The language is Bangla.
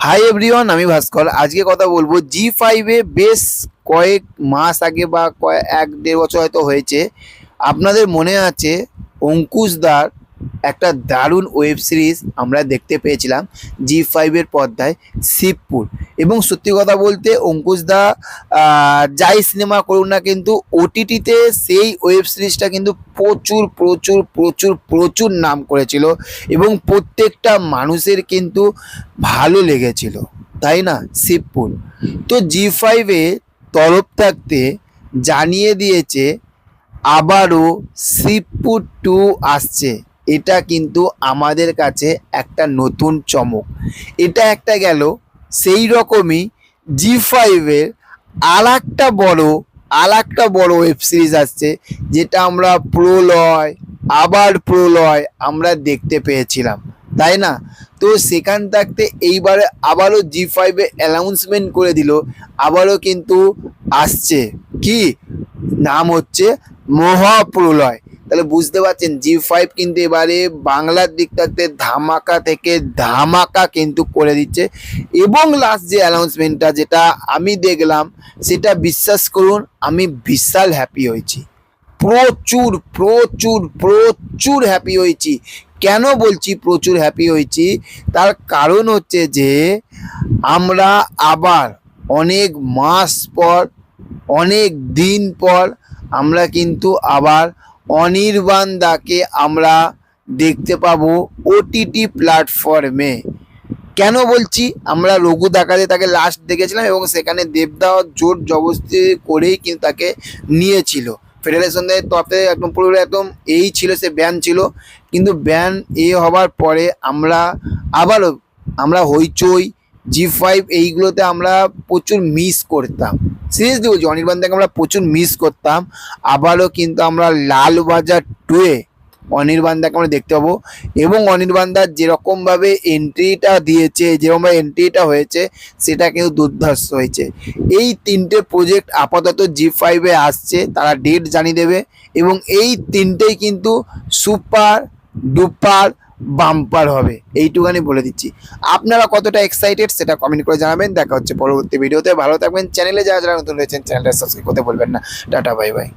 হাই এভরিওয়ান, আমি ভাস্কর। আজকে কথা বলবো জি5-এ বেশ কয়েক মাস আগে বা এক দেড় বছর হয়তো হয়েছে, আপনাদের মনে আছে অঙ্কুশদার একটা দারুণ ওয়েব সিরিজ আমরা দেখতে পেয়েছিলাম জি5-এর পর্দায়, শিবপুর। এবং সত্যি কথা বলতে অঙ্কুশদা যাই সিনেমা করুন না, কিন্তু ওটিটিতে সেই ওয়েব সিরিজটা কিন্তু প্রচুর প্রচুর প্রচুর প্রচুর নাম করেছিল এবং প্রত্যেকটা মানুষের কিন্তু ভালো লেগেছিল, তাই না? শিবপুর তো জি5-এ তরফ থাকতে জানিয়ে দিয়েছে আবারও শিবপুর 2 আসছে। এটা কিন্তু আমাদের কাছে একটা নতুন চমক। এটা একটা গেল, সেই রকমই জি5-এর আর একটা বড় ওয়েব সিরিজ আসছে, যেটা আমরা প্রলয়, আবার প্রলয় আমরা দেখতে পেয়েছিলাম, তাই না? তো সেখান থাকতে এইবারে আবারও জি5-এ অ্যানাউন্সমেন্ট করে দিল, আবারও কিন্তু আসছে। কি নাম হচ্ছে? মহাপ্রলয়। তাহলে বুঝতে পারছেন জি5 কিন্তু এবারে বাংলার দিক থাকতে ধামাকা থেকে ধামাকা কিন্তু করে দিচ্ছে। এবং লাস্ট যে অ্যানাউন্সমেন্টটা যেটা আমি দেখলাম, সেটা বিশ্বাস করুন আমি বিশাল হ্যাপি হয়েছি। প্রচুর প্রচুর প্রচুর হ্যাপি হয়েছি। কেন বলছি প্রচুর হ্যাপি হয়েছি? তার কারণ হচ্ছে যে আমরা আবার অনেক মাস পর, অনেক দিন পর আমরা কিন্তু আবার অনির্বাণদাকে আমরা দেখতে পাবো ওটিটি প্ল্যাটফর্মে। কেন বলছি? আমরা রঘু ডাকাতে তাকে লাস্ট দেখেছিলাম এবং সেখানে দেবদা জোর জবরদস্তি করেই কিন্তু তাকে নিয়েছিল ফেডারেশনের তরফে, একদম পুরো একদম এই ছিল, সে ব্যান ছিল। কিন্তু ব্যান হবার পরে আমরা হইচই, জি5 এইগুলোতে আমরা প্রচুর মিস করতাম। সিরিয়াসলি বলছি, অনির্বাণদাকে আমরা প্রচুর মিস করতাম। আবারও কিন্তু আমরা লালবাজার 2-এ অনির্বাণদাকে আমরা দেখতে পাবো। এবং অনির্বাণদার যেরকমভাবে এন্ট্রিটা দিয়েছে, যেরকমভাবে এন্ট্রিটা হয়েছে, সেটা কিন্তু দুর্ধর্ষ হয়েছে। এই 3টে প্রজেক্ট আপাতত জি5-এ আসছে, তারা ডেট জানিয়ে দেবে। এবং এই 3টেই কিন্তু সুপার ডুপার বাম্পার হবে, এইটুখানি বলে দিচ্ছি। আপনারা কতটা এক্সাইটেড সেটা কমেন্ট করে জানাবেন। দেখা হচ্ছে পরবর্তী ভিডিওতে। ভালো থাকবেন। চ্যানেলে যারা যারা নতুন রয়েছেন চ্যানেলটা সাবস্ক্রাইব করতে বলবেন না। Tata, bye bye.